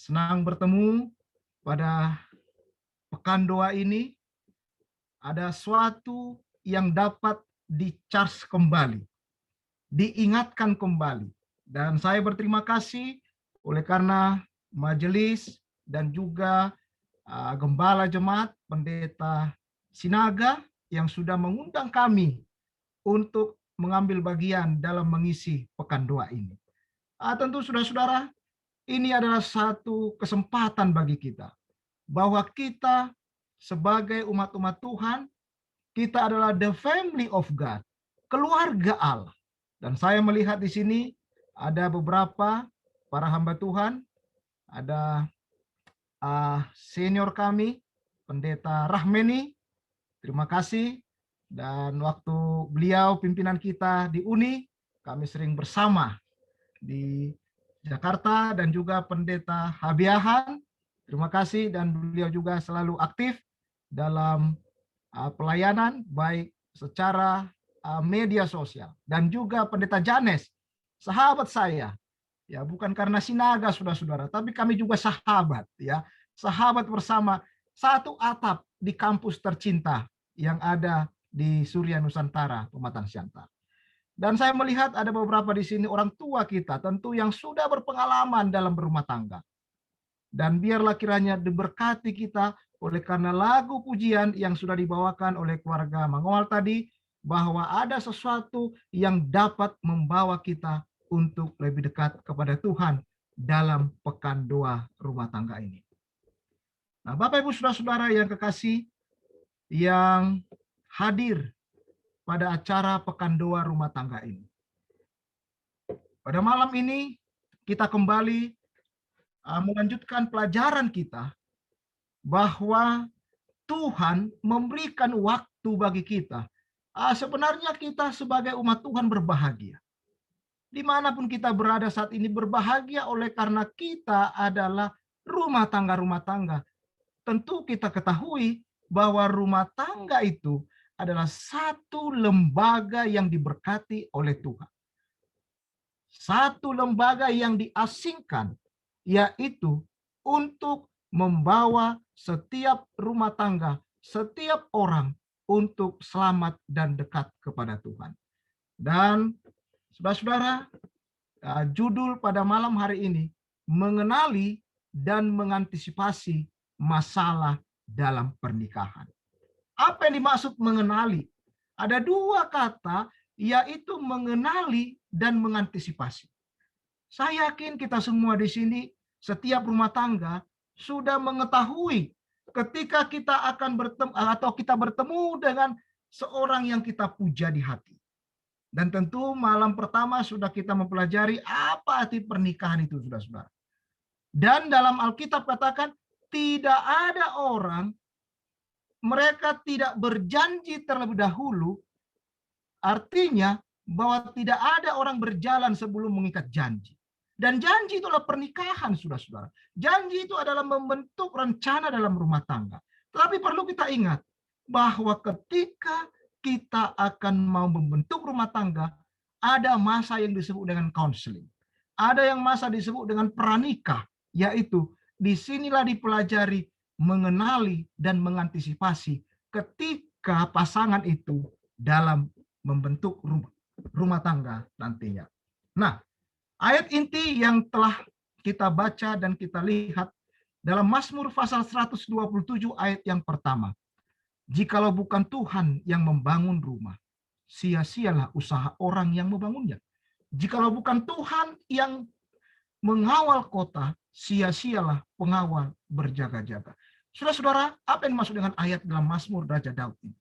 Senang bertemu pada pekan doa ini. Ada suatu yang dapat di-charge kembali, diingatkan kembali. Dan saya berterima kasih oleh karena majelis dan juga gembala jemaat, pendeta Sinaga yang sudah mengundang kami untuk mengambil bagian dalam mengisi pekan doa ini. Tentu saudara-saudara, ini adalah satu kesempatan bagi kita bahwa kita sebagai umat-umat Tuhan, kita adalah the family of God, keluarga Allah. Dan saya melihat di sini ada beberapa para hamba Tuhan, ada senior kami, Pendeta Rahmeni, terima kasih. Dan waktu beliau pimpinan kita di UNI, kami sering bersama di Jakarta, dan juga Pendeta Habiahan, terima kasih, dan beliau juga selalu aktif dalam pelayanan baik secara media sosial. Dan juga Pendeta Janes, sahabat saya, ya bukan karena Sinaga saudara-saudara, tapi kami juga sahabat, ya sahabat bersama satu atap di kampus tercinta yang ada di Surya Nusantara, Pematang Siantar. Dan saya melihat ada beberapa di sini orang tua kita tentu yang sudah berpengalaman dalam berumah tangga. Dan biarlah kiranya diberkati kita oleh karena lagu pujian yang sudah dibawakan oleh keluarga Mangowal tadi, bahwa ada sesuatu yang dapat membawa kita untuk lebih dekat kepada Tuhan dalam pekan doa rumah tangga ini. Nah, Bapak Ibu saudara-saudara yang kekasih, yang hadir pada acara pekan doa rumah tangga ini. Pada malam ini kita kembali melanjutkan pelajaran kita bahwa Tuhan memberikan waktu bagi kita. Sebenarnya kita sebagai umat Tuhan berbahagia. Dimanapun kita berada saat ini, berbahagia oleh karena kita adalah rumah tangga. Tentu kita ketahui bahwa rumah tangga itu adalah satu lembaga yang diberkati oleh Tuhan. Satu lembaga yang diasingkan, yaitu untuk membawa setiap rumah tangga, setiap orang untuk selamat dan dekat kepada Tuhan. Dan saudara-saudara, judul pada malam hari ini, mengenali dan mengantisipasi masalah dalam pernikahan. Apa yang dimaksud mengenali? Ada dua kata, yaitu mengenali dan mengantisipasi. Saya yakin kita semua di sini, setiap rumah tangga sudah mengetahui ketika kita akan bertemu atau kita bertemu dengan seorang yang kita puja di hati. Dan tentu malam pertama sudah kita mempelajari apa arti pernikahan itu, saudara-saudara. Dan dalam Alkitab katakan, tidak ada orang, mereka tidak berjanji terlebih dahulu, artinya bahwa tidak ada orang berjalan sebelum mengikat janji. Dan janji itu adalah pernikahan, saudara-saudara. Janji itu adalah membentuk rencana dalam rumah tangga. Tetapi perlu kita ingat bahwa ketika kita akan mau membentuk rumah tangga, ada masa yang disebut dengan counseling. Ada yang masa disebut dengan pranikah, yaitu disinilah dipelajari, mengenali dan mengantisipasi ketika pasangan itu dalam membentuk rumah tangga nantinya. Nah, ayat inti yang telah kita baca dan kita lihat dalam Mazmur pasal 127 ayat yang pertama. Jikalau bukan Tuhan yang membangun rumah, sia-sialah usaha orang yang membangunnya. Jikalau bukan Tuhan yang mengawal kota, sia-sialah pengawal berjaga-jaga. Saudara-saudara, apa yang dimaksud dengan ayat dalam Mazmur Raja Daud ini?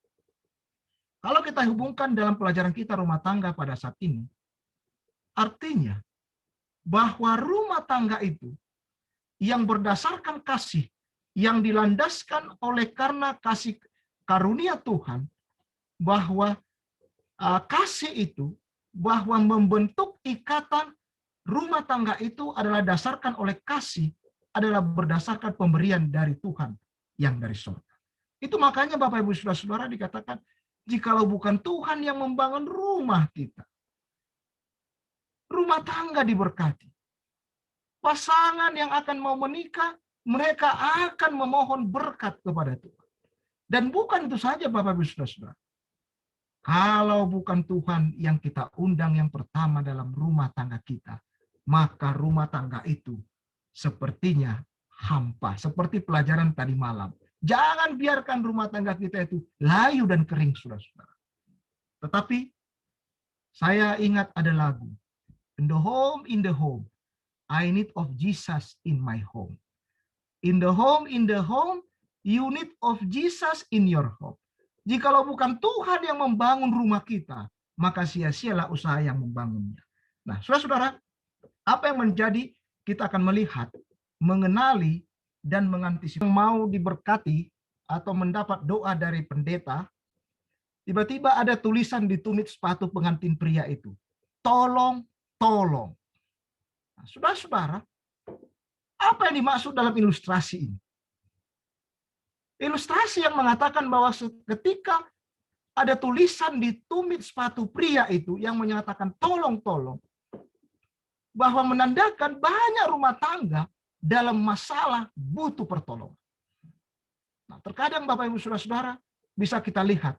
Kalau kita hubungkan dalam pelajaran kita rumah tangga pada saat ini, artinya bahwa rumah tangga itu yang berdasarkan kasih, yang dilandaskan oleh karena kasih karunia Tuhan, bahwa kasih itu, bahwa membentuk ikatan rumah tangga itu adalah dasarkan oleh kasih, adalah berdasarkan pemberian dari Tuhan yang dari surga. Itu makanya Bapak Ibu Saudara-saudara dikatakan, jikalau bukan Tuhan yang membangun rumah kita, rumah tangga diberkati. pasangan yang akan mau menikah, mereka akan memohon berkat kepada Tuhan. Dan bukan itu saja Bapak Ibu Saudara. Kalau bukan Tuhan yang kita undang yang pertama dalam rumah tangga kita, maka rumah tangga itu sepertinya hampa. Seperti pelajaran tadi malam. Jangan biarkan rumah tangga kita itu layu dan kering, saudara-saudara. Tetapi saya ingat ada lagu. In the home, I need of Jesus in my home. In the home, you need of Jesus in your home. Jikalau bukan Tuhan yang membangun rumah kita, maka sia-sialah usaha yang membangunnya. Nah, saudara-saudara, apa yang menjadi kita akan melihat, mengenali, dan mengantisipasi. Yang mau diberkati atau mendapat doa dari pendeta, tiba-tiba ada tulisan di tumit sepatu pengantin pria itu. Tolong, tolong. Nah, saudara-saudara, apa yang dimaksud dalam ilustrasi ini? Ilustrasi yang mengatakan bahwa ketika ada tulisan di tumit sepatu pria itu yang menyatakan tolong-tolong, bahwa menandakan banyak rumah tangga dalam masalah butuh pertolongan. Nah, terkadang Bapak Ibu Saudara-saudara bisa kita lihat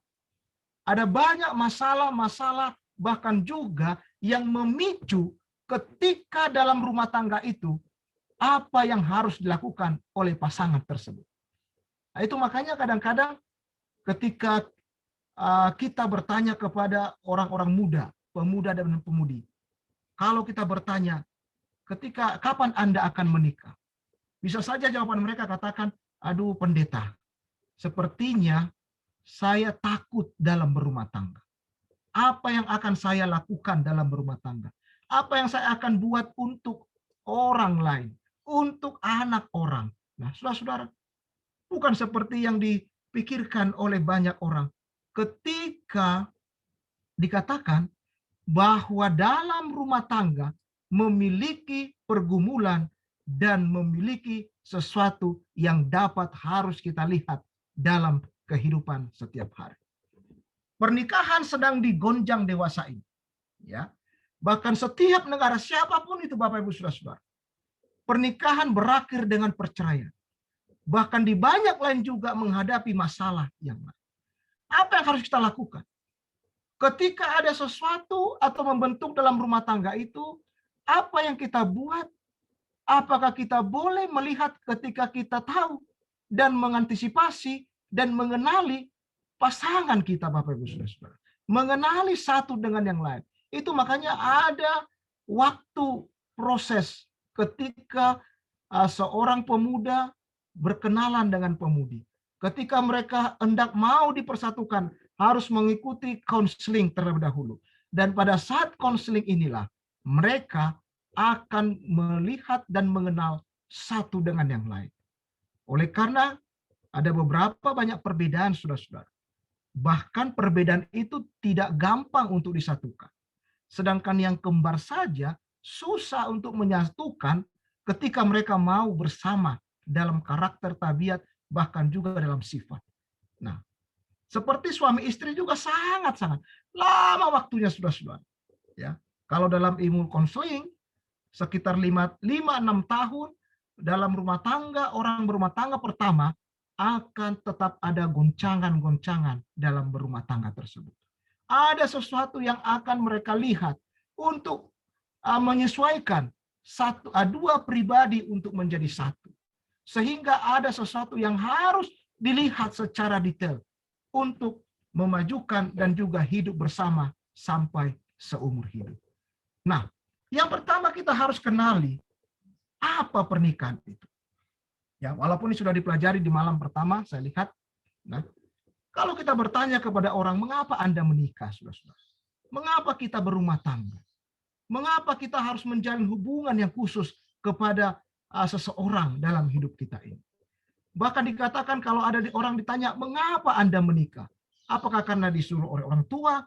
ada banyak masalah-masalah bahkan juga yang memicu ketika dalam rumah tangga itu apa yang harus dilakukan oleh pasangan tersebut. Nah, itu makanya kadang-kadang ketika kita bertanya kepada orang-orang muda, pemuda dan pemudi, kalau kita bertanya, ketika kapan Anda akan menikah? Bisa saja jawaban mereka katakan, aduh pendeta, sepertinya saya takut dalam berumah tangga. Apa yang akan saya lakukan dalam berumah tangga? Apa yang saya akan buat untuk orang lain, untuk anak orang? Nah, saudara-saudara, bukan seperti yang dipikirkan oleh banyak orang. Ketika dikatakan bahwa dalam rumah tangga memiliki pergumulan dan memiliki sesuatu yang dapat harus kita lihat dalam kehidupan setiap hari. Pernikahan sedang digonjang dewasa ini. Ya. Bahkan setiap negara, siapapun itu Bapak Ibu Saudara-saudara, pernikahan berakhir dengan perceraian. Bahkan di banyak lain juga menghadapi masalah yang lain. Apa yang harus kita lakukan? Ketika ada sesuatu atau membentuk dalam rumah tangga itu, apa yang kita buat? Apakah kita boleh melihat ketika kita tahu dan mengantisipasi dan mengenali pasangan kita, Bapak Ibu Saudara-saudara, mengenali satu dengan yang lain. Itu makanya ada waktu proses ketika seorang pemuda berkenalan dengan pemudi. Ketika mereka hendak mau dipersatukan, harus mengikuti konseling terlebih dahulu. Dan pada saat konseling inilah mereka akan melihat dan mengenal satu dengan yang lain. Oleh karena ada beberapa banyak perbedaan, saudara-saudara. Bahkan perbedaan itu tidak gampang untuk disatukan. Sedangkan yang kembar saja susah untuk menyatukan ketika mereka mau bersama dalam karakter, tabiat, bahkan juga dalam sifat. Nah, seperti suami istri juga sangat-sangat lama waktunya, saudara-saudara. Ya, kalau dalam ilmu konseling sekitar 5-6 tahun dalam rumah tangga, orang berumah tangga pertama akan tetap ada goncangan-goncangan dalam berumah tangga tersebut. Ada sesuatu yang akan mereka lihat untuk menyesuaikan dua pribadi untuk menjadi satu. Sehingga ada sesuatu yang harus dilihat secara detail untuk memajukan dan juga hidup bersama sampai seumur hidup. Nah, yang pertama kita harus kenali apa pernikahan itu. Ya, walaupun ini sudah dipelajari di malam pertama, saya lihat. Nah, kalau kita bertanya kepada orang, mengapa Anda menikah, saudara-saudara? Mengapa kita berumah tangga? Mengapa kita harus menjalin hubungan yang khusus kepada seseorang dalam hidup kita ini? Bahkan dikatakan kalau ada orang ditanya, mengapa Anda menikah? Apakah karena disuruh oleh orang tua?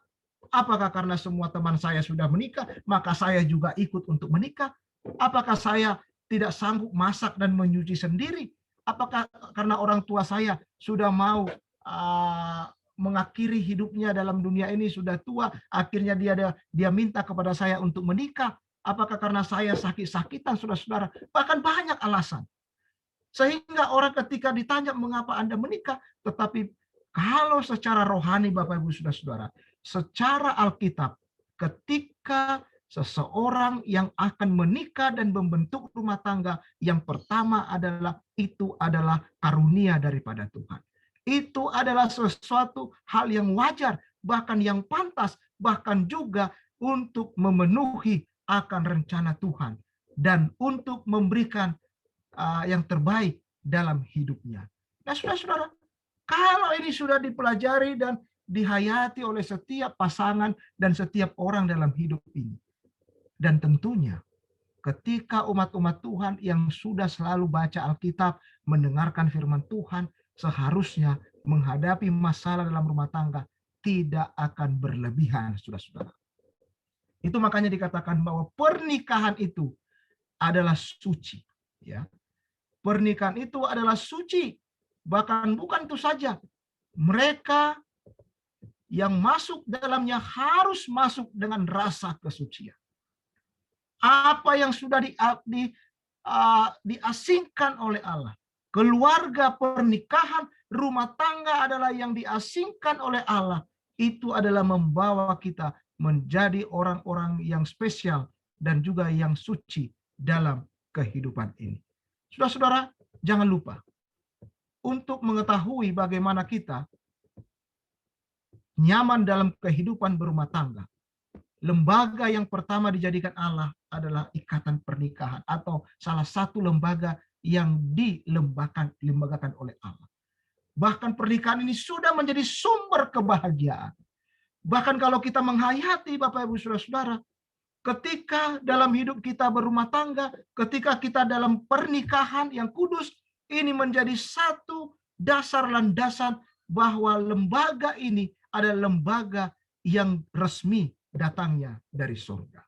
Apakah karena semua teman saya sudah menikah, maka saya juga ikut untuk menikah? Apakah saya tidak sanggup masak dan menyuci sendiri? Apakah karena orang tua saya sudah mau mengakhiri hidupnya dalam dunia ini, sudah tua, akhirnya dia minta kepada saya untuk menikah? Apakah karena saya sakit-sakitan, saudara-saudara? Bahkan banyak alasan. Sehingga orang ketika ditanya mengapa Anda menikah, tetapi kalau secara rohani Bapak Ibu Saudara-saudara, secara Alkitab, ketika seseorang yang akan menikah dan membentuk rumah tangga, yang pertama adalah itu adalah karunia daripada Tuhan. Itu adalah sesuatu hal yang wajar, bahkan yang pantas, bahkan juga untuk memenuhi akan rencana Tuhan dan untuk memberikan yang terbaik dalam hidupnya. Nah, saudara-saudara, kalau ini sudah dipelajari dan dihayati oleh setiap pasangan dan setiap orang dalam hidup ini, dan tentunya ketika umat-umat Tuhan yang sudah selalu baca Alkitab, mendengarkan firman Tuhan, seharusnya menghadapi masalah dalam rumah tangga tidak akan berlebihan, saudara-saudara. Itu makanya dikatakan bahwa pernikahan itu adalah suci, ya. Pernikahan itu adalah suci. Bahkan bukan itu saja. Mereka yang masuk dalamnya harus masuk dengan rasa kesucian. Apa yang sudah diasingkan oleh Allah. Keluarga, pernikahan, rumah tangga adalah yang diasingkan oleh Allah. Itu adalah membawa kita menjadi orang-orang yang spesial dan juga yang suci dalam kehidupan ini. Saudara-saudara, jangan lupa untuk mengetahui bagaimana kita nyaman dalam kehidupan berumah tangga. Lembaga yang pertama dijadikan Allah adalah ikatan pernikahan atau salah satu lembaga yang dilembagakan oleh Allah. Bahkan pernikahan ini sudah menjadi sumber kebahagiaan. Bahkan kalau kita menghayati Bapak Ibu Saudara-saudara, ketika dalam hidup kita berumah tangga, ketika kita dalam pernikahan yang kudus, ini menjadi satu dasar landasan bahwa lembaga ini adalah lembaga yang resmi datangnya dari surga.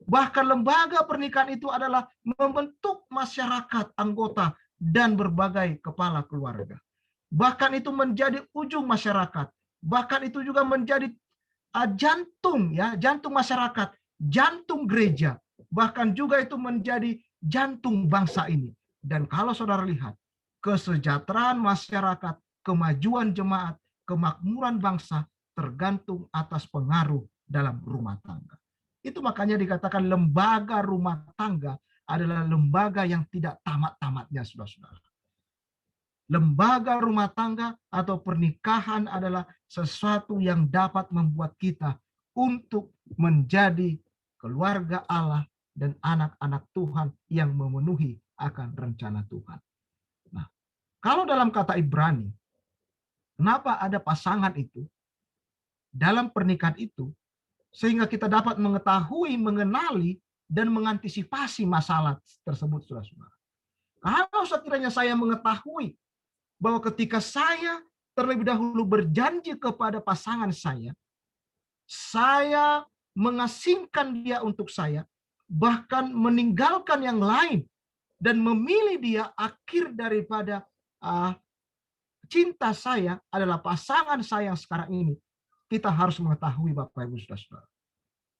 Bahkan lembaga pernikahan itu adalah membentuk masyarakat, anggota, dan berbagai kepala keluarga. Bahkan itu menjadi ujung masyarakat. Bahkan itu juga menjadi jantung, ya, jantung masyarakat, jantung gereja, bahkan juga itu menjadi jantung bangsa ini. Dan kalau saudara lihat, kesejahteraan masyarakat, kemajuan jemaat, kemakmuran bangsa tergantung atas pengaruh dalam rumah tangga. Itu makanya dikatakan lembaga rumah tangga adalah lembaga yang tidak tamat-tamatnya, saudara-saudara. Lembaga rumah tangga atau pernikahan adalah sesuatu yang dapat membuat kita untuk menjadi keluarga Allah dan anak-anak Tuhan yang memenuhi akan rencana Tuhan. Nah, kalau dalam kata Ibrani, kenapa ada pasangan itu dalam pernikahan itu, sehingga kita dapat mengetahui, mengenali, dan mengantisipasi masalah tersebut, saudara-saudara. Kalau sekiranya saya mengetahui bahwa ketika saya terlebih dahulu berjanji kepada pasangan saya mengasingkan dia untuk saya, bahkan meninggalkan yang lain, dan memilih dia akhir daripada cinta saya adalah pasangan saya yang sekarang ini. Kita harus mengetahui Bapak Ibu Saudara-saudara,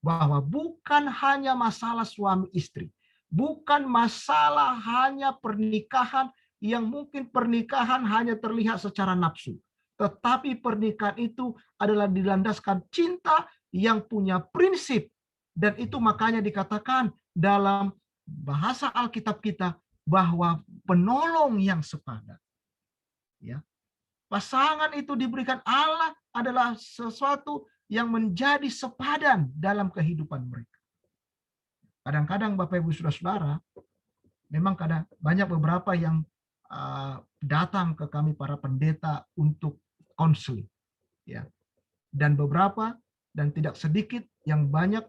bahwa bukan hanya masalah suami istri, bukan masalah hanya pernikahan yang mungkin pernikahan hanya terlihat secara nafsu. Tetapi pernikahan itu adalah dilandaskan cinta yang punya prinsip. Dan itu makanya dikatakan dalam bahasa Alkitab kita bahwa penolong yang sepadan. Ya. Pasangan itu diberikan Allah adalah sesuatu yang menjadi sepadan dalam kehidupan mereka. Kadang-kadang Bapak Ibu Saudara-saudara, memang banyak beberapa yang datang ke kami para pendeta untuk konseling, ya, dan beberapa dan tidak sedikit yang banyak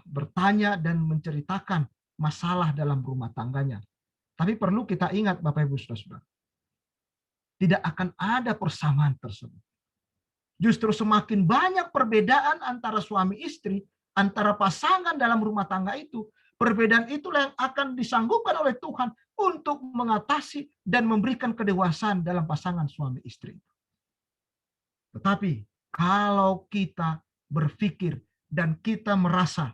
bertanya dan menceritakan masalah dalam rumah tangganya. Tapi perlu kita ingat Bapak Ibu Saudara-saudara, tidak akan ada persamaan tersebut. Justru semakin banyak perbedaan antara suami istri, antara pasangan dalam rumah tangga itu, perbedaan itulah yang akan disanggupkan oleh Tuhan untuk mengatasi dan memberikan kedewasaan dalam pasangan suami istri. Tetapi kalau kita berpikir dan kita merasa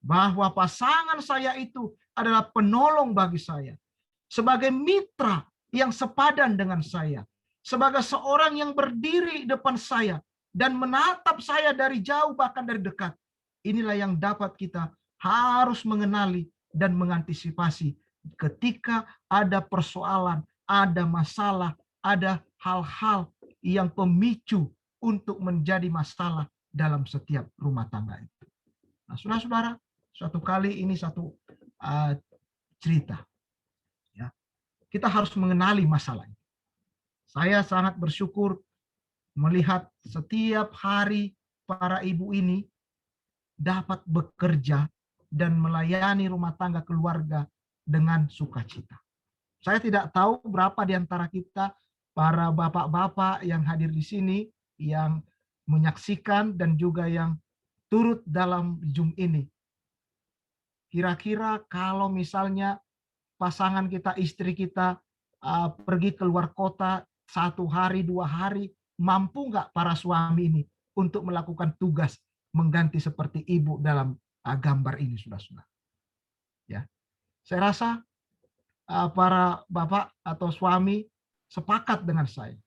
bahwa pasangan saya itu adalah penolong bagi saya, sebagai mitra yang sepadan dengan saya, sebagai seorang yang berdiri depan saya dan menatap saya dari jauh bahkan dari dekat. Inilah yang dapat kita harus mengenali dan mengantisipasi ketika ada persoalan, ada masalah, ada hal-hal yang pemicu untuk menjadi masalah dalam setiap rumah tangga itu. Nah, saudara-saudara, suatu kali ini satu cerita. Ya, kita harus mengenali masalah ini. Saya sangat bersyukur melihat setiap hari para ibu ini dapat bekerja dan melayani rumah tangga keluarga dengan sukacita. Saya tidak tahu berapa di antara kita, para bapak-bapak yang hadir di sini, yang menyaksikan dan juga yang turut dalam Zoom ini. Kira-kira kalau misalnya pasangan kita, istri kita pergi keluar kota 1 hari, 2 hari, mampu nggak para suami ini untuk melakukan tugas mengganti seperti ibu dalam gambar ini, saudara-saudara? Ya, saya rasa para bapak atau suami sepakat dengan saya.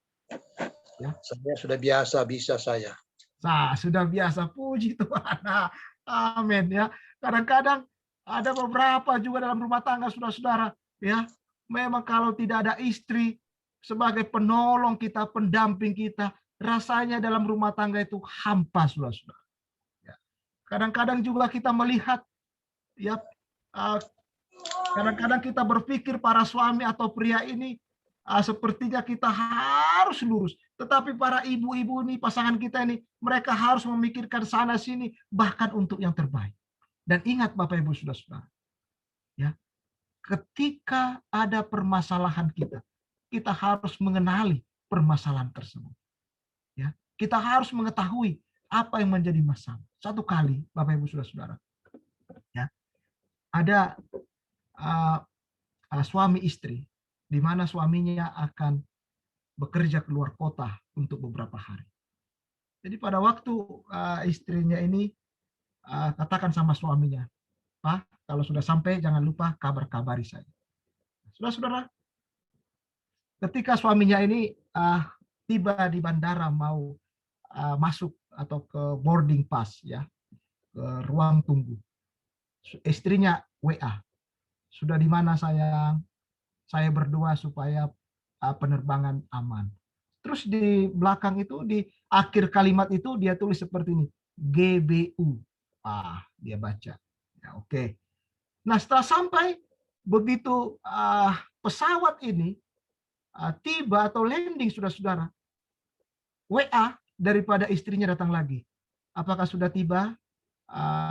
Ya. Saya sudah biasa, bisa saya. Nah, sudah biasa, puji Tuhan. Nah, amin ya. Kadang-kadang ada beberapa juga dalam rumah tangga, saudara-saudara, ya. Memang kalau tidak ada istri sebagai penolong kita, pendamping kita, rasanya dalam rumah tangga itu hampa, saudara-saudara. Ya. Kadang-kadang juga kita melihat, ya, kadang-kadang kita berpikir para suami atau pria ini sepertinya kita harus lurus. Tetapi para ibu-ibu ini, pasangan kita ini, mereka harus memikirkan sana sini, bahkan untuk yang terbaik. Dan ingat Bapak Ibu saudara-saudara, ya, ketika ada permasalahan kita harus mengenali permasalahan tersebut. Ya, kita harus mengetahui apa yang menjadi masalah. Satu kali Bapak Ibu saudara-saudara, ya, ada suami istri, di mana suaminya akan bekerja keluar kota untuk beberapa hari. Jadi pada waktu istrinya ini katakan sama suaminya, "Pak, kalau sudah sampai jangan lupa kabar-kabari saya." Saudara-saudara, ketika suaminya ini tiba di bandara mau masuk atau ke boarding pass, ya, ke ruang tunggu, istrinya WA, "Sudah di mana sayang? Saya berdoa supaya penerbangan aman." Terus di belakang itu, di akhir kalimat itu dia tulis seperti ini, GBU. Dia baca. Ya, oke. Nah, setelah sampai, begitu pesawat ini tiba atau landing, saudara-saudara, WA daripada istrinya datang lagi. "Apakah sudah tiba,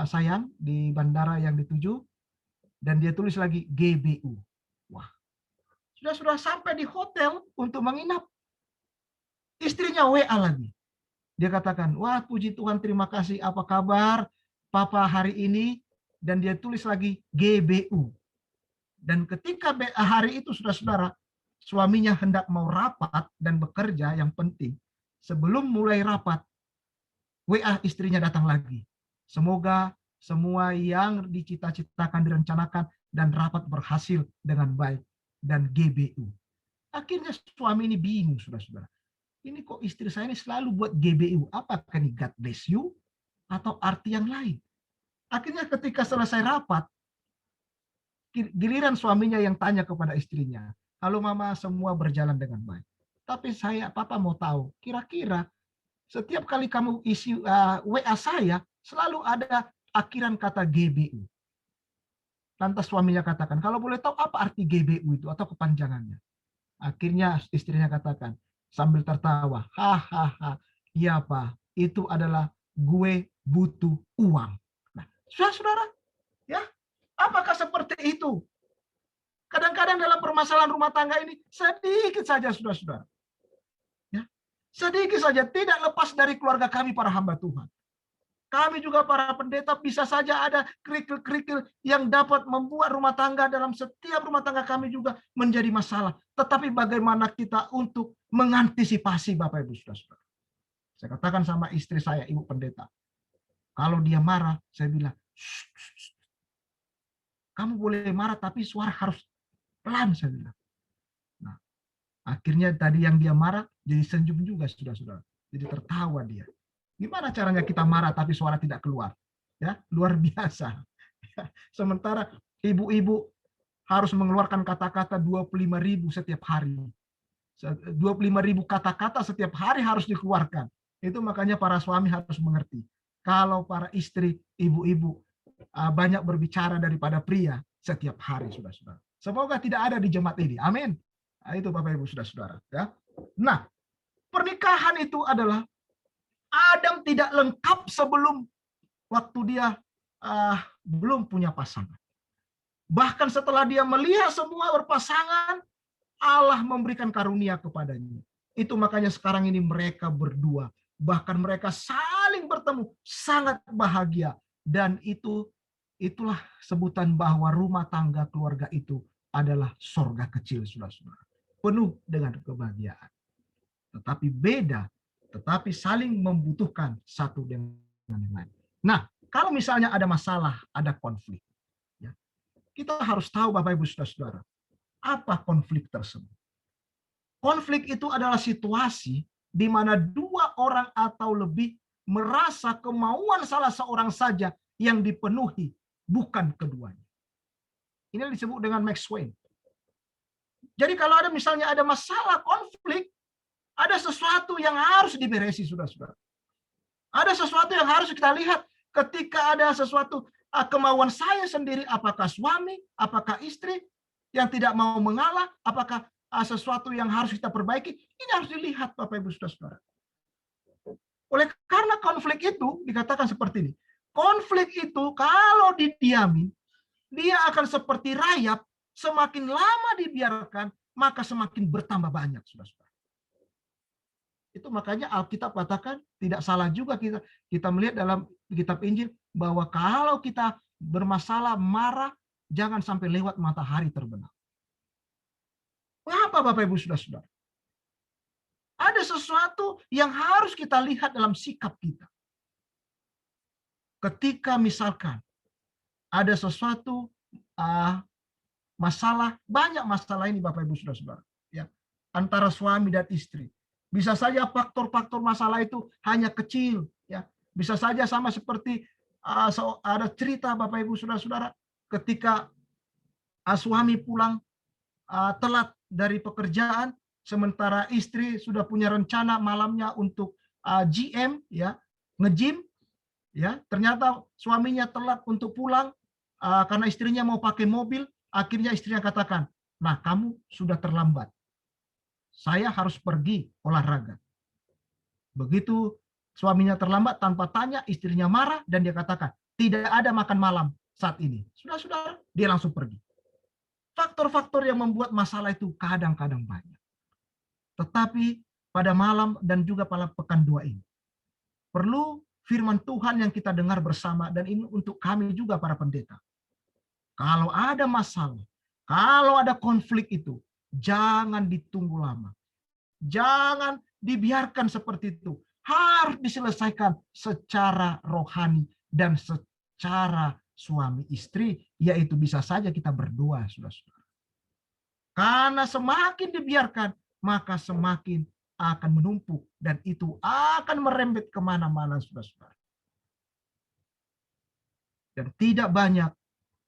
sayang, di bandara yang dituju?" Dan dia tulis lagi GBU. Wah, sudah sampai di hotel untuk menginap. Istrinya WA lagi. Dia katakan, "Wah, puji Tuhan, terima kasih. Apa kabar Papa hari ini?" Dan dia tulis lagi GBU. Dan ketika hari itu, saudara-saudara, suaminya hendak mau rapat dan bekerja yang penting. Sebelum mulai rapat, WA istrinya datang lagi. "Semoga semua yang dicita-citakan, direncanakan, dan rapat berhasil dengan baik." Dan GBU. Akhirnya suami ini bingung, saudara-saudara. Ini kok istri saya ini selalu buat GBU. Apakah ini God bless you? Atau arti yang lain? Akhirnya ketika selesai rapat, giliran suaminya yang tanya kepada istrinya, "Halo Mama, semua berjalan dengan baik. Tapi Papa mau tahu, kira-kira setiap kali kamu isi WA saya, selalu ada akhiran kata GBU." Lantas suaminya katakan, "Kalau boleh tahu apa arti GBU itu atau kepanjangannya?" Akhirnya istrinya katakan sambil tertawa, "Hahaha, iya Pak, itu adalah gue butuh uang." Nah, saudara-saudara, ya, apakah seperti itu? Kadang-kadang dalam permasalahan rumah tangga ini sedikit saja, saudara-saudara, ya, sedikit saja, tidak lepas dari keluarga kami para hamba Tuhan. Kami juga para pendeta bisa saja ada kerikil-kerikil yang dapat membuat rumah tangga, dalam setiap rumah tangga kami juga menjadi masalah. Tetapi bagaimana kita untuk mengantisipasi, Bapak Ibu Saudara-saudara? Saya katakan sama istri saya, ibu pendeta, kalau dia marah, saya bilang, "Shh, shh, shh. kamu boleh marah tapi suara harus pelan, saya bilang. Nah, akhirnya tadi yang dia marah jadi senyum juga, saudara-saudara. Jadi tertawa dia. Gimana caranya kita marah tapi suara tidak keluar? Ya, luar biasa. Sementara ibu-ibu harus mengeluarkan kata-kata 25.000 setiap hari. 25.000 kata-kata setiap hari harus dikeluarkan. Itu makanya para suami harus mengerti. Kalau para istri, ibu-ibu banyak berbicara daripada pria setiap hari, saudara-saudara. Semoga tidak ada di jemaat ini. Amin. Nah, itu Bapak Ibu saudara-saudara. Ya. Nah, pernikahan itu adalah Adam tidak lengkap sebelum waktu dia belum punya pasangan. Bahkan setelah dia melihat semua berpasangan, Allah memberikan karunia kepadanya. Itu makanya sekarang ini mereka berdua, bahkan mereka saling bertemu, sangat bahagia. Dan itulah sebutan bahwa rumah tangga keluarga itu adalah sorga kecil, saudara-saudara. Penuh dengan kebahagiaan. Tetapi beda, tetapi saling membutuhkan satu dengan yang lain. Nah, kalau misalnya ada masalah, ada konflik, ya, kita harus tahu Bapak Ibu saudara-saudara, apa konflik tersebut. Konflik itu adalah situasi di mana dua orang atau lebih merasa kemauan salah seorang saja yang dipenuhi, bukan keduanya. Ini disebut dengan Max Wein. Jadi kalau ada misalnya ada masalah konflik, ada sesuatu yang harus diberesi, saudara-saudara. Ada sesuatu yang harus kita lihat ketika ada sesuatu kemauan saya sendiri, apakah suami, apakah istri yang tidak mau mengalah, apakah sesuatu yang harus kita perbaiki, ini harus dilihat Bapak Ibu saudara-saudara. Oleh karena konflik itu dikatakan seperti ini. Konflik itu kalau didiamin, dia akan seperti rayap, semakin lama dibiarkan, maka semakin bertambah banyak, saudara-saudara. Itu makanya Alkitab katakan tidak salah juga kita melihat dalam kitab Injil bahwa kalau kita bermasalah, marah, jangan sampai lewat matahari terbenam. Mengapa Bapak Ibu saudara-saudara? Ada sesuatu yang harus kita lihat dalam sikap kita. Ketika misalkan ada sesuatu masalah, banyak masalah ini Bapak Ibu saudara-saudara, ya, antara suami dan istri. Bisa saja faktor-faktor masalah itu hanya kecil, ya. Bisa saja sama seperti ada cerita Bapak Ibu saudara-saudara ketika suami pulang telat dari pekerjaan, sementara istri sudah punya rencana malamnya untuk GM, ya, nge-gym, ya. Ternyata suaminya telat untuk pulang karena istrinya mau pakai mobil. Akhirnya istrinya katakan, nah kamu sudah terlambat. Saya harus pergi olahraga. Begitu suaminya terlambat tanpa tanya, istrinya marah dan dia katakan, tidak ada makan malam saat ini. Saudara-saudara, dia langsung pergi. Faktor-faktor yang membuat masalah itu kadang-kadang banyak. Tetapi pada malam dan juga pada pekan 2 ini, perlu firman Tuhan yang kita dengar bersama, dan ini untuk kami juga para pendeta. Kalau ada masalah, kalau ada konflik itu, jangan ditunggu lama. Jangan dibiarkan seperti itu. Harus diselesaikan secara rohani dan secara suami istri, yaitu bisa saja kita berdoa, saudara-saudara. Karena semakin dibiarkan, maka semakin akan menumpuk dan itu akan merembet kemana-mana, saudara-saudara. Dan tidak banyak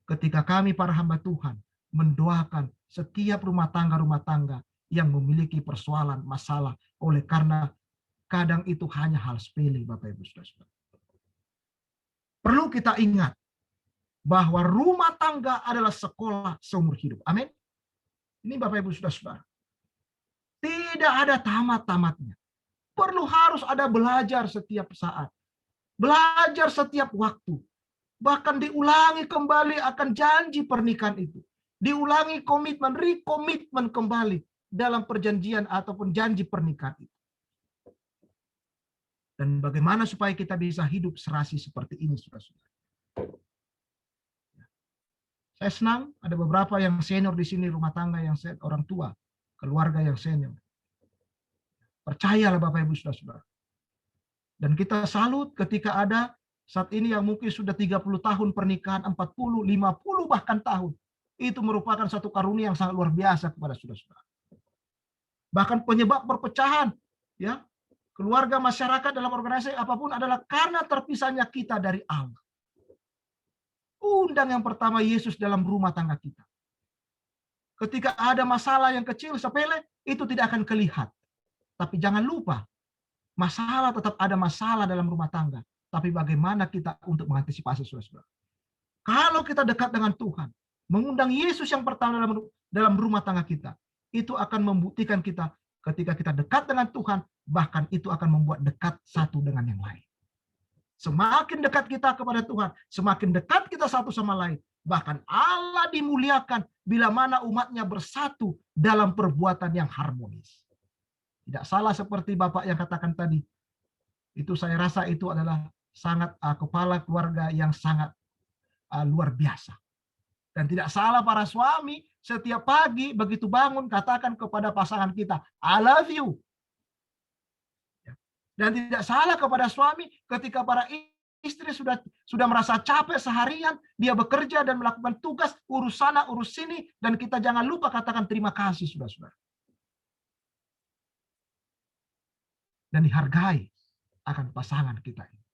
ketika kami para hamba Tuhan mendoakan setiap rumah tangga yang memiliki persoalan, masalah, oleh karena kadang itu hanya hal sepele, Bapak Ibu saudara-saudara. Perlu kita ingat bahwa rumah tangga adalah sekolah seumur hidup. Amin. Ini Bapak Ibu saudara-saudara. Tidak ada tamat-tamatnya. Perlu harus ada belajar setiap saat. Belajar setiap waktu. Bahkan diulangi kembali akan janji pernikahan itu. Diulangi komitmen, rekomitmen kembali dalam perjanjian ataupun janji pernikahan itu. Dan bagaimana supaya kita bisa hidup serasi seperti ini, saudara-saudara. Saya senang ada beberapa yang senior di sini, rumah tangga yang senior, orang tua, keluarga yang senior. Percayalah Bapak Ibu saudara-saudara. Dan kita salut ketika ada Saat ini yang mungkin sudah 30 tahun pernikahan, 40, 50 bahkan tahun. Itu merupakan satu karunia yang sangat luar biasa kepada saudara-saudara. Bahkan penyebab perpecahan, ya, keluarga, masyarakat, dalam organisasi apapun adalah karena terpisahnya kita dari Allah. Undang yang pertama Yesus dalam rumah tangga kita. Ketika ada masalah yang kecil, sepele, itu tidak akan kelihatan. Tapi jangan lupa, masalah tetap ada masalah dalam rumah tangga. Tapi bagaimana kita untuk mengantisipasi, saudara-saudara? Kalau kita dekat dengan Tuhan, mengundang Yesus yang pertama dalam rumah tangga kita, itu akan membuktikan kita ketika kita dekat dengan Tuhan, bahkan itu akan membuat dekat satu dengan yang lain. Semakin dekat kita kepada Tuhan, semakin dekat kita satu sama lain. Bahkan Allah dimuliakan bila mana umatnya bersatu dalam perbuatan yang harmonis. Tidak salah seperti Bapak yang katakan tadi. Itu saya rasa itu adalah sangat kepala keluarga yang sangat luar biasa. Dan tidak salah para suami setiap pagi begitu bangun katakan kepada pasangan kita, I love you. Dan tidak salah kepada suami ketika para istri sudah merasa capek seharian, dia bekerja dan melakukan tugas, urus sana, urus sini, dan kita jangan lupa katakan terima kasih, saudara-saudara. Dan dihargai akan pasangan kita ini.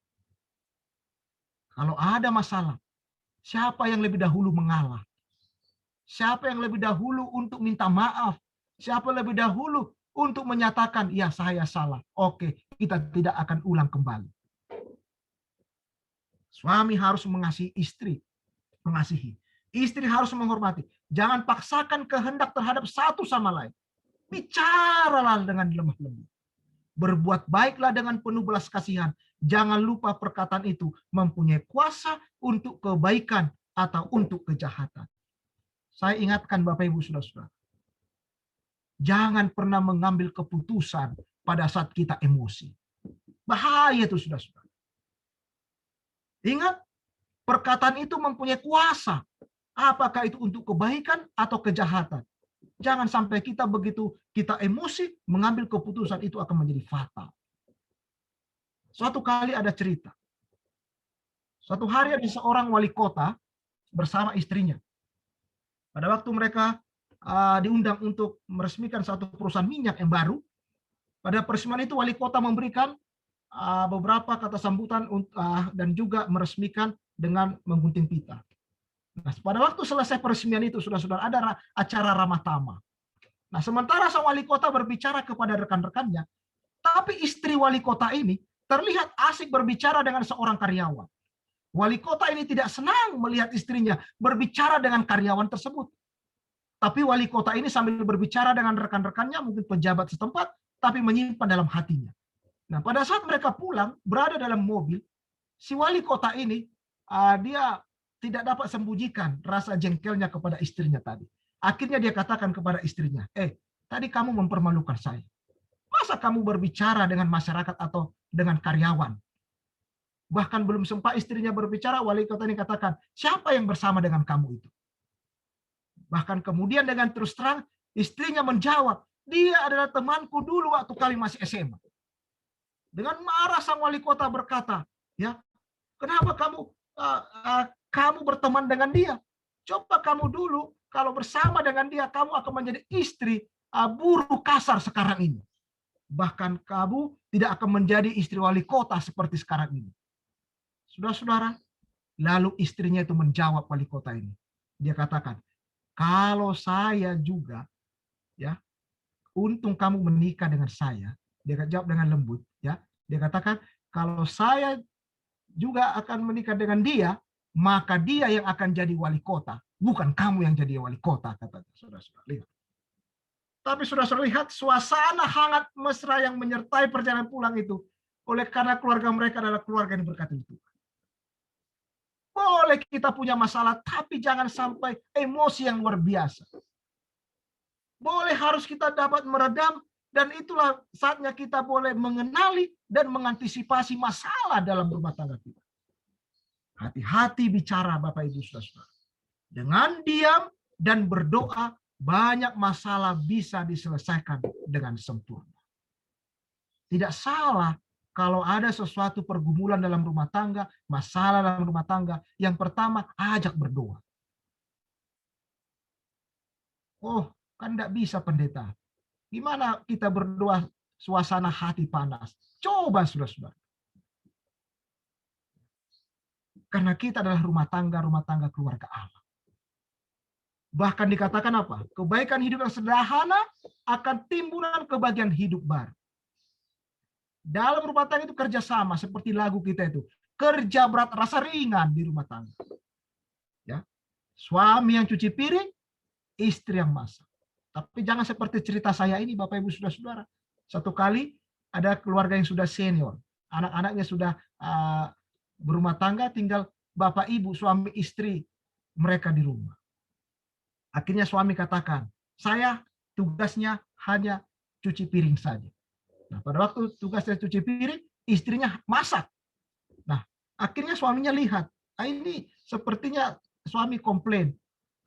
Kalau ada masalah, siapa yang lebih dahulu mengalah? Siapa yang lebih dahulu untuk minta maaf? Siapa lebih dahulu untuk menyatakan, ya saya salah. Oke, kita tidak akan ulang kembali. Suami harus mengasihi istri. Mengasihi. Istri harus menghormati. Jangan paksakan kehendak terhadap satu sama lain. Bicaralah dengan lemah lembut. Berbuat baiklah dengan penuh belas kasihan. Jangan lupa perkataan itu mempunyai kuasa untuk kebaikan atau untuk kejahatan. Saya ingatkan Bapak Ibu Saudara-saudara. Jangan pernah mengambil keputusan pada saat kita emosi. Bahaya itu saudara-saudara. Ingat, perkataan itu mempunyai kuasa. Apakah itu untuk kebaikan atau kejahatan. Jangan sampai kita begitu kita emosi, mengambil keputusan itu akan menjadi fatal. Suatu kali ada cerita. Suatu hari ada seorang wali kota bersama istrinya. Pada waktu mereka diundang untuk meresmikan satu perusahaan minyak yang baru, pada peresmian itu wali kota memberikan beberapa kata sambutan dan juga meresmikan dengan menggunting pita. Nah, pada waktu selesai peresmian itu, saudara-saudara, ada acara ramah tamah. Nah, sementara sang wali kota berbicara kepada rekan-rekannya, tapi istri wali kota ini terlihat asik berbicara dengan seorang karyawan. Wali kota ini tidak senang melihat istrinya berbicara dengan karyawan tersebut. Tapi wali kota ini sambil berbicara dengan rekan-rekannya, mungkin pejabat setempat, tapi menyimpan dalam hatinya. Nah, pada saat mereka pulang, berada dalam mobil, si wali kota ini, dia tidak dapat sembunyikan rasa jengkelnya kepada istrinya tadi. Akhirnya dia katakan kepada istrinya, tadi kamu mempermalukan saya. Masa kamu berbicara dengan masyarakat atau dengan karyawan? Bahkan belum sempat istrinya berbicara, wali kota ini katakan, siapa yang bersama dengan kamu itu? Bahkan kemudian dengan terus terang, istrinya menjawab, dia adalah temanku dulu waktu kami masih SMA. Dengan marah sang wali kota berkata, ya, kenapa kamu berteman dengan dia? Coba kamu dulu, kalau bersama dengan dia, kamu akan menjadi istri buruh kasar sekarang ini. Bahkan kamu tidak akan menjadi istri wali kota seperti sekarang ini. Saudara-saudara, lalu istrinya itu menjawab wali kota ini. Dia katakan, kalau saya juga, ya, untung kamu menikah dengan saya. Dia jawab dengan lembut, ya. Dia katakan, kalau saya juga akan menikah dengan dia, maka dia yang akan jadi wali kota, bukan kamu yang jadi wali kota, kata saudara-saudara. Lihat. Tapi saudara-saudara lihat suasana hangat mesra yang menyertai perjalanan pulang itu, oleh karena keluarga mereka adalah keluarga yang berkati Tuhan. Boleh kita punya masalah, tapi jangan sampai emosi yang luar biasa. Boleh harus kita dapat meredam, dan itulah saatnya kita boleh mengenali dan mengantisipasi masalah dalam rumah tangga kita. Hati-hati bicara Bapak Ibu Saudara. Dengan diam dan berdoa, banyak masalah bisa diselesaikan dengan sempurna. Tidak salah kalau ada sesuatu pergumulan dalam rumah tangga, masalah dalam rumah tangga, yang pertama ajak berdoa. Oh, kan enggak bisa pendeta. Gimana kita berdoa suasana hati panas? Coba saudara-saudara. Karena kita adalah rumah tangga keluarga Allah. Bahkan dikatakan apa? Kebaikan hidup yang sederhana akan timbulan kebahagiaan hidup baru. Dalam rumah tangga itu kerjasama, seperti lagu kita itu. Kerja berat rasa ringan di rumah tangga. Ya, suami yang cuci piring, istri yang masak. Tapi jangan seperti cerita saya ini, Bapak Ibu saudara-saudara. Satu kali ada keluarga yang sudah senior, anak-anaknya sudah berumah tangga, tinggal Bapak Ibu, suami istri mereka di rumah. Akhirnya suami katakan, saya tugasnya hanya cuci piring saja. Nah, pada waktu tugasnya cuci piring, istrinya masak. Nah, akhirnya suaminya lihat, ini sepertinya suami komplain.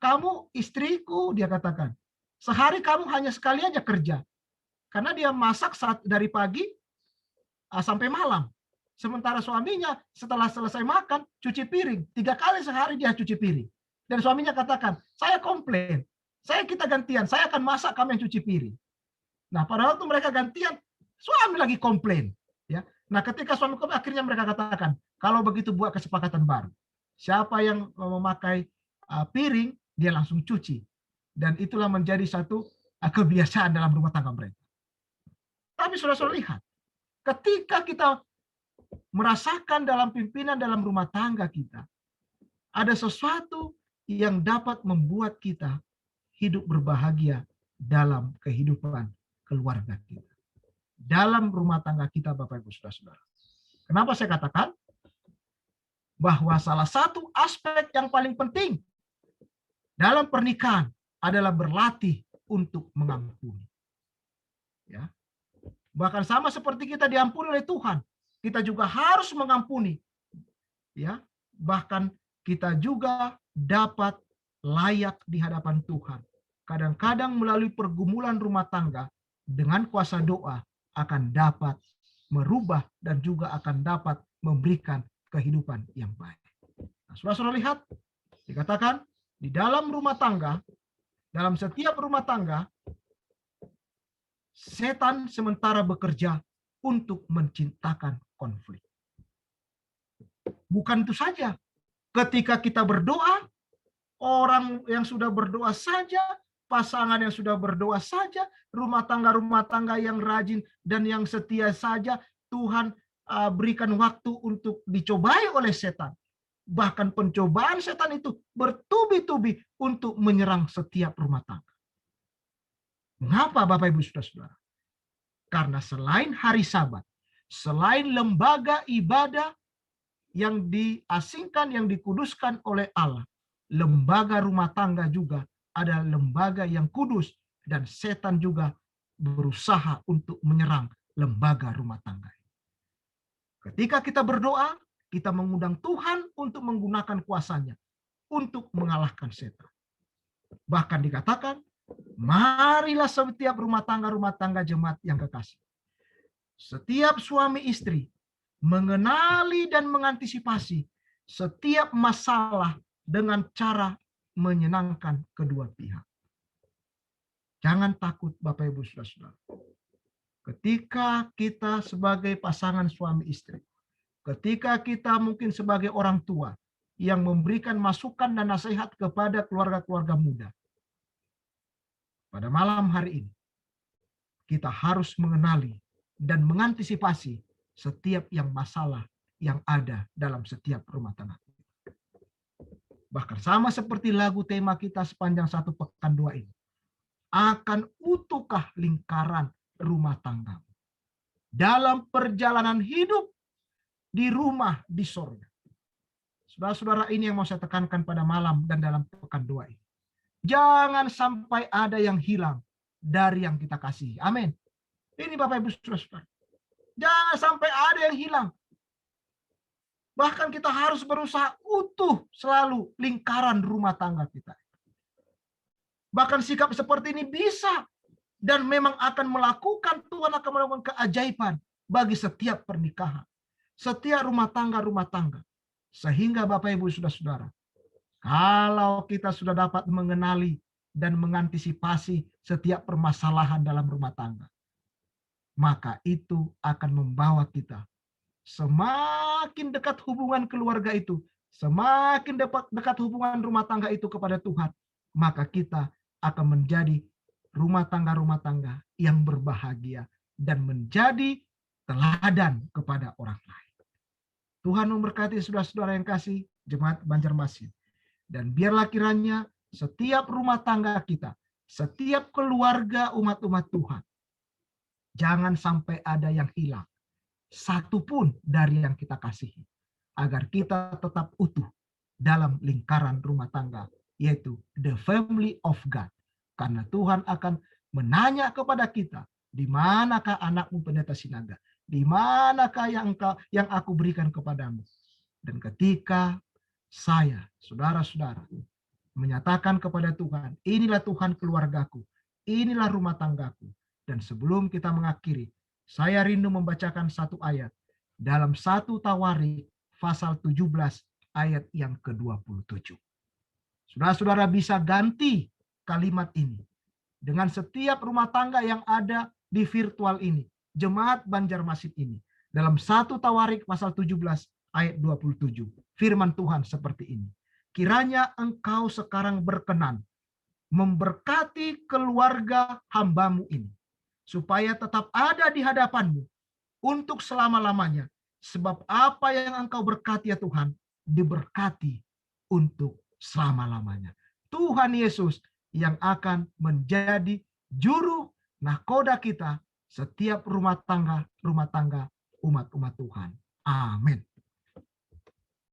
Kamu istriku, dia katakan, sehari kamu hanya sekali aja kerja. Karena dia masak dari pagi sampai malam. Sementara suaminya setelah selesai makan, cuci piring. 3 kali sehari dia cuci piring. Dan suaminya katakan, saya komplain. Kita gantian, saya akan masak, kamu yang cuci piring. Nah, pada waktu mereka gantian, suami lagi komplain. Ya. Nah, ketika suami komplain, akhirnya mereka katakan, kalau begitu buat kesepakatan baru. Siapa yang memakai piring, dia langsung cuci. Dan itulah menjadi satu kebiasaan dalam rumah tangga mereka. Tapi saudara-saudara lihat, ketika kita merasakan dalam pimpinan dalam rumah tangga kita, ada sesuatu yang dapat membuat kita hidup berbahagia dalam kehidupan keluarga kita. Dalam rumah tangga kita, Bapak Ibu saudara-saudara. Kenapa saya katakan bahwa salah satu aspek yang paling penting dalam pernikahan adalah berlatih untuk mengampuni. Ya. Bahkan sama seperti kita diampuni oleh Tuhan, kita juga harus mengampuni. Ya, bahkan kita juga dapat layak di hadapan Tuhan. Kadang-kadang melalui pergumulan rumah tangga dengan kuasa doa akan dapat merubah dan juga akan dapat memberikan kehidupan yang baik. Nah, saudara-saudara lihat, dikatakan di dalam rumah tangga, dalam setiap rumah tangga, setan sementara bekerja untuk menciptakan konflik. Bukan itu saja. Ketika kita berdoa, orang yang sudah berdoa saja, pasangan yang sudah berdoa saja, rumah tangga yang rajin dan yang setia saja, Tuhan berikan waktu untuk dicobai oleh setan. Bahkan pencobaan setan itu bertubi-tubi untuk menyerang setiap rumah tangga. Mengapa Bapak Ibu saudara-saudara? Karena selain hari Sabat, selain lembaga ibadah yang diasingkan, yang dikuduskan oleh Allah, lembaga rumah tangga juga adalah lembaga yang kudus, dan setan juga berusaha untuk menyerang lembaga rumah tangga. Ketika kita berdoa, kita mengundang Tuhan untuk menggunakan kuasanya untuk mengalahkan setan. Bahkan dikatakan, marilah setiap rumah tangga jemaat yang kekasih, setiap suami istri mengenali dan mengantisipasi setiap masalah dengan cara menyenangkan kedua pihak. Jangan takut Bapak Ibu saudara-saudara. Ketika kita sebagai pasangan suami istri, ketika kita mungkin sebagai orang tua yang memberikan masukan dan nasihat kepada keluarga-keluarga muda, pada malam hari ini kita harus mengenali dan mengantisipasi setiap yang masalah yang ada dalam setiap rumah tangga. Bahkan sama seperti lagu tema kita sepanjang 1 pekan 2 ini. Akan utuhkah lingkaran rumah tangga dalam perjalanan hidup di rumah di sorga. Saudara-saudara, ini yang mau saya tekankan pada malam dan dalam pekan 2 ini. Jangan sampai ada yang hilang dari yang kita kasih. Amin. Ini Bapak Ibu saudara-saudara. Jangan sampai ada yang hilang. Bahkan kita harus berusaha utuh selalu lingkaran rumah tangga kita. Bahkan sikap seperti ini bisa dan memang akan melakukan, Tuhan akan melakukan keajaiban bagi setiap pernikahan, setiap rumah tangga. Sehingga Bapak Ibu saudara-saudara, kalau kita sudah dapat mengenali dan mengantisipasi setiap permasalahan dalam rumah tangga, maka itu akan membawa kita semakin dekat hubungan keluarga itu, semakin dekat hubungan rumah tangga itu kepada Tuhan, maka kita akan menjadi rumah tangga yang berbahagia dan menjadi teladan kepada orang lain. Tuhan memberkati saudara-saudara yang kasih jemaat Banjarmasin. Dan biarlah kiranya setiap rumah tangga kita, setiap keluarga umat-umat Tuhan, jangan sampai ada yang hilang satupun dari yang kita kasihi, agar kita tetap utuh dalam lingkaran rumah tangga, yaitu the family of God. Karena Tuhan akan menanya kepada kita, di manakah anakmu pendeta Sinaga? Di manakah yang aku berikan kepadamu? Dan ketika saya, saudara-saudara, menyatakan kepada Tuhan, inilah Tuhan keluargaku, inilah rumah tanggaku. Dan sebelum kita mengakhiri, saya rindu membacakan satu ayat dalam 1 Tawarik pasal 17 ayat yang ke-27. Saudara-saudara bisa ganti kalimat ini dengan setiap rumah tangga yang ada di virtual ini, jemaat Banjarmasin ini. Dalam 1 Tawarik pasal 17 ayat 27, firman Tuhan seperti ini. Kiranya engkau sekarang berkenan memberkati keluarga hambamu ini, supaya tetap ada di hadapanmu untuk selama-lamanya. Sebab apa yang engkau berkati ya Tuhan, diberkati untuk selama-lamanya. Tuhan Yesus yang akan menjadi juru nakoda kita setiap rumah tangga umat-umat Tuhan. Amin.